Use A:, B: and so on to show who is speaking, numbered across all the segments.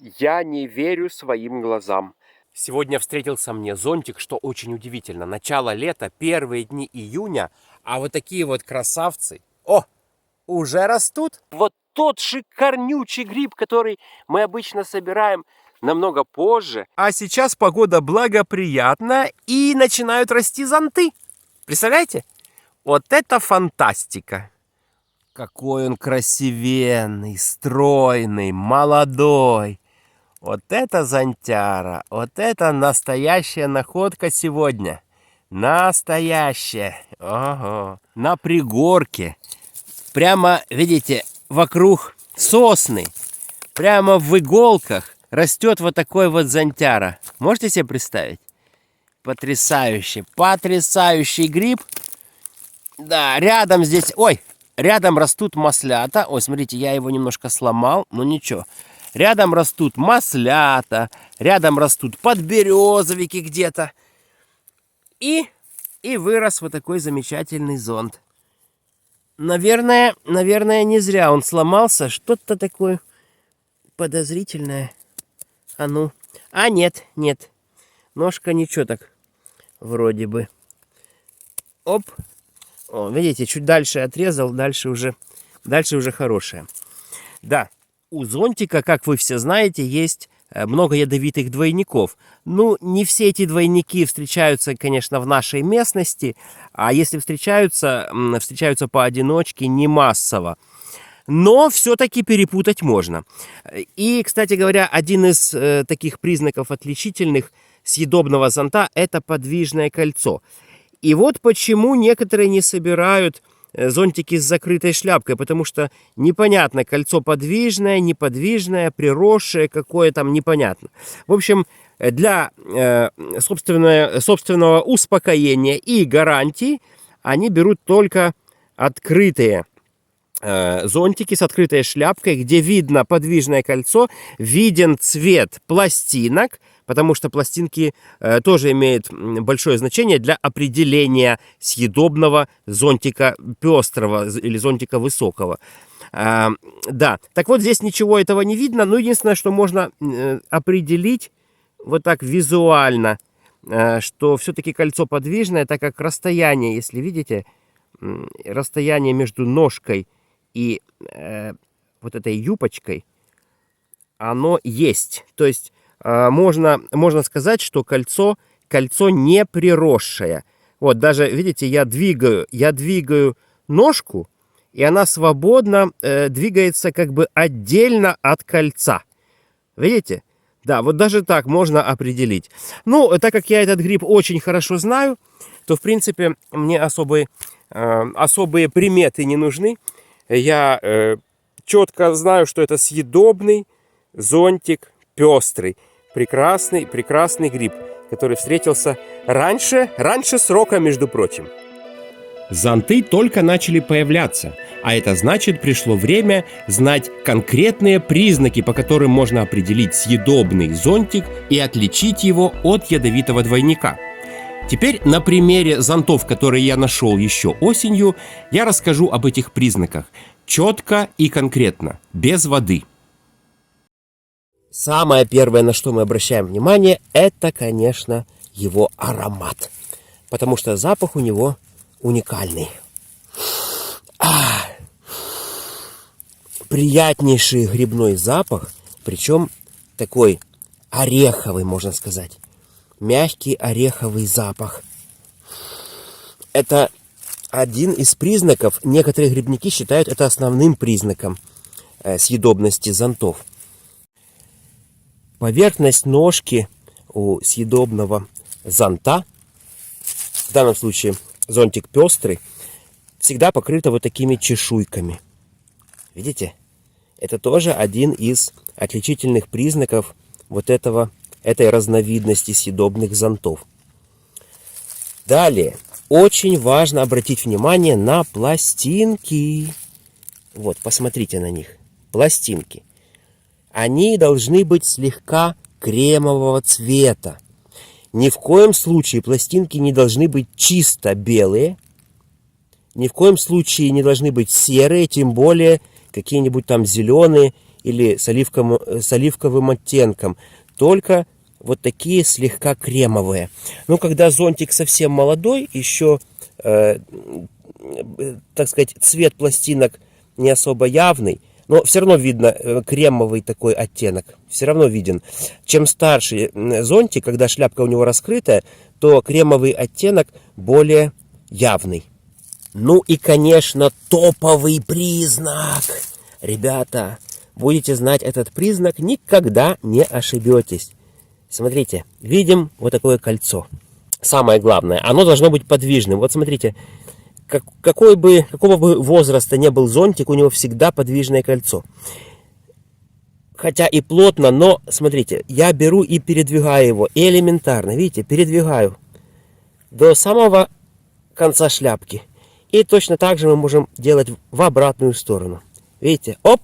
A: Я не верю своим глазам. Сегодня встретился мне зонтик, что очень удивительно. Начало лета, первые дни июня, а вот такие вот красавцы, уже растут. Вот тот шикарнючий гриб, который мы обычно собираем намного позже. А сейчас погода благоприятна и начинают расти зонты. Представляете? Вот это фантастика! Какой он красивенный, стройный, молодой. Вот это зонтяра, вот это настоящая находка сегодня. Настоящая. Ого. На пригорке. Прямо, видите, вокруг сосны. Прямо в иголках растет вот такой вот зонтяра. Можете себе представить? Потрясающий, потрясающий гриб. Да, рядом здесь, рядом растут маслята. Ой, смотрите, я его немножко сломал, но ничего. Рядом растут маслята, рядом растут подберезовики где-то. И вырос вот такой замечательный зонт. Наверное, не зря он сломался. Что-то такое подозрительное. А ну. А нет. Ножка ничего так. Вроде бы. Оп. О, видите, чуть дальше отрезал, дальше уже хорошее. Да. У зонтика, как вы все знаете, есть много ядовитых двойников. Ну, не все эти двойники встречаются, конечно, в нашей местности, а если встречаются поодиночке, не массово. Но все-таки перепутать можно. И, кстати говоря, один из таких признаков отличительных съедобного зонта – это подвижное кольцо. И вот почему некоторые не собирают зонтики с закрытой шляпкой, потому что непонятно, кольцо подвижное, неподвижное, приросшее, какое там, непонятно. В общем, для собственного успокоения и гарантии они берут только открытые зонтики с открытой шляпкой, где видно подвижное кольцо, виден цвет пластинок, потому что пластинки тоже имеют большое значение для определения съедобного зонтика пестрого или зонтика высокого. Да, так вот здесь ничего этого не видно, но единственное, что можно определить вот так визуально, что все-таки кольцо подвижное, так как расстояние, если видите, расстояние между ножкой и вот этой юбочкой, оно есть. То есть можно сказать, что кольцо не приросшее. Вот даже, видите, я двигаю ножку, и она свободно двигается как бы отдельно от кольца. Видите? Да, вот даже так можно определить. Ну, так как я этот гриб очень хорошо знаю, то, в принципе, мне особые приметы не нужны. Я четко знаю, что это съедобный зонтик пестрый. Прекрасный гриб, который встретился раньше срока, между прочим. Зонты только начали появляться, а это значит, пришло время знать конкретные признаки, по которым можно определить съедобный зонтик и отличить его от ядовитого двойника. Теперь на примере зонтов, которые я нашел еще осенью, я расскажу об этих признаках четко и конкретно, без воды. Самое первое, на что мы обращаем внимание, это, конечно, его аромат. Потому что запах у него уникальный. Приятнейший грибной запах, причем такой ореховый, можно сказать. Мягкий ореховый запах. Это один из признаков, некоторые грибники считают это основным признаком съедобности зонтов. Поверхность ножки у съедобного зонта, в данном случае зонтик пестрый, всегда покрыта вот такими чешуйками. Видите? Это тоже один из отличительных признаков вот этой разновидности съедобных зонтов. Далее, очень важно обратить внимание на пластинки. Вот, посмотрите на них. Пластинки. Они должны быть слегка кремового цвета. Ни в коем случае пластинки не должны быть чисто белые. Ни в коем случае не должны быть серые, тем более какие-нибудь там зеленые или с оливковым оттенком, только вот такие слегка кремовые. Но когда зонтик совсем молодой, еще, так сказать, цвет пластинок не особо явный, но все равно видно кремовый такой оттенок, все равно виден. Чем старше зонтик, когда шляпка у него раскрытая, то кремовый оттенок более явный. Ну и, конечно, топовый признак. Ребята, будете знать этот признак, никогда не ошибетесь. Смотрите, видим вот такое кольцо. Самое главное, оно должно быть подвижным. Вот смотрите, какого бы возраста не был зонтик, у него всегда подвижное кольцо. Хотя и плотно, но смотрите, я беру и передвигаю его элементарно. Видите, передвигаю до самого конца шляпки. И точно так же мы можем делать в обратную сторону. Видите, оп!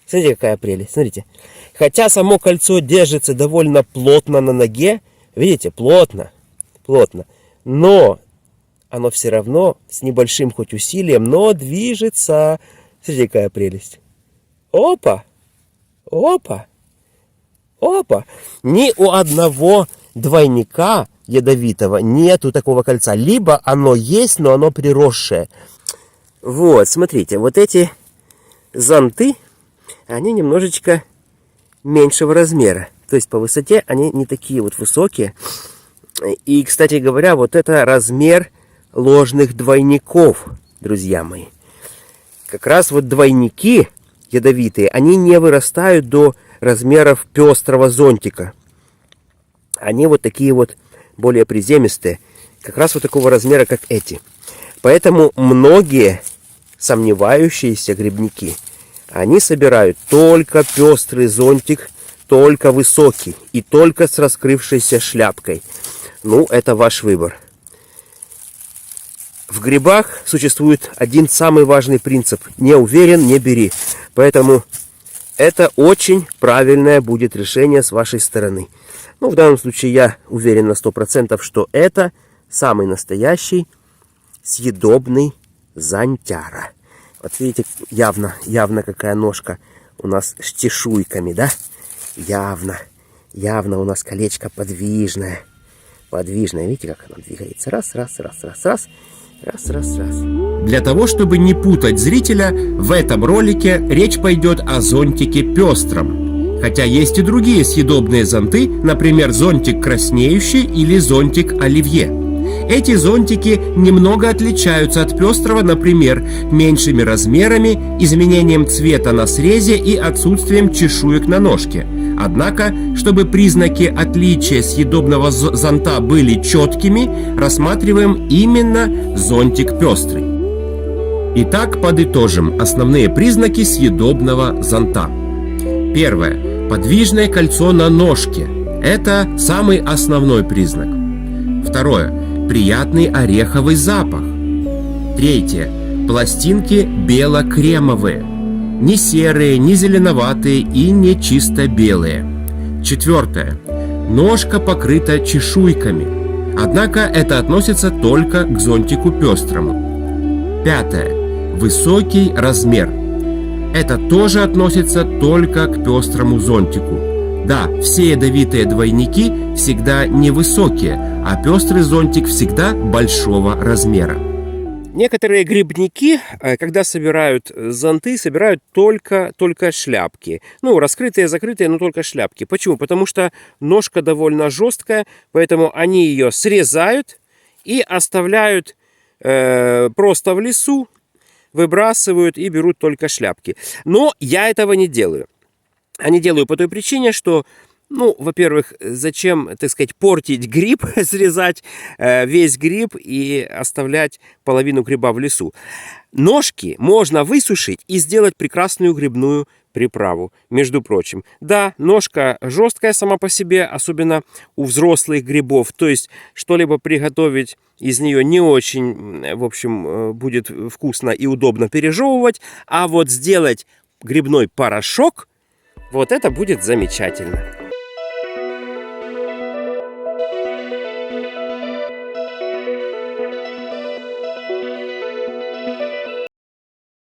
A: Смотрите, какая прелесть, смотрите. Хотя само кольцо держится довольно плотно на ноге, видите, плотно, но оно все равно с небольшим хоть усилием, но движется. Смотрите, какая прелесть. Опа! Опа! Опа! Ни у одного двойника ядовитого нету такого кольца. Либо оно есть, но оно приросшее. Вот, смотрите, вот эти зонты, они немножечко меньшего размера. То есть по высоте они не такие вот высокие. И, кстати говоря, вот это размер ложных двойников, друзья мои. Как раз вот двойники ядовитые, они не вырастают до размеров пестрого зонтика. Они вот такие вот более приземистые, как раз вот такого размера, как эти. Поэтому многие сомневающиеся грибники, они собирают только пестрый зонтик, только высокий и только с раскрывшейся шляпкой. Ну, это ваш выбор. В грибах существует один самый важный принцип. Не уверен, не бери. Поэтому это очень правильное будет решение с вашей стороны. Ну, в данном случае я уверен на 100%, что это самый настоящий съедобный зонтяра. Вот видите, явно какая ножка у нас с чешуйками, да? Явно у нас колечко подвижное. Видите, как оно двигается? Раз. Для того, чтобы не путать зрителя, в этом ролике речь пойдет о зонтике пестром. Хотя есть и другие съедобные зонты, например, зонтик краснеющий или зонтик оливье. Эти зонтики немного отличаются от пестрого, например, меньшими размерами, изменением цвета на срезе и отсутствием чешуек на ножке. Однако, чтобы признаки отличия съедобного зонта были четкими, рассматриваем именно зонтик пестрый. Итак, подытожим основные признаки съедобного зонта. Первое. Подвижное кольцо на ножке. Это самый основной признак. Второе. Приятный ореховый запах. Третье. Пластинки бело-кремовые. Не серые, не зеленоватые и не чисто белые. Четвертое. Ножка покрыта чешуйками. Однако это относится только к зонтику пестрому. Пятое. Высокий размер. Это тоже относится только к пестрому зонтику. Да, все ядовитые двойники всегда невысокие, а пестрый зонтик всегда большого размера. Некоторые грибники, когда собирают зонты, собирают только шляпки. Ну, раскрытые, закрытые, но только шляпки. Почему? Потому что ножка довольно жесткая, поэтому они ее срезают и оставляют просто в лесу, выбрасывают и берут только шляпки. Но я этого не делаю. А не делаю по той причине, что, ну, во-первых, зачем, так сказать, портить гриб, срезать весь гриб и оставлять половину гриба в лесу. Ножки можно высушить и сделать прекрасную грибную приправу, между прочим. Да, ножка жесткая сама по себе, особенно у взрослых грибов. То есть что-либо приготовить из нее не очень, в общем, будет вкусно и удобно пережевывать. А вот сделать грибной порошок, вот это будет замечательно.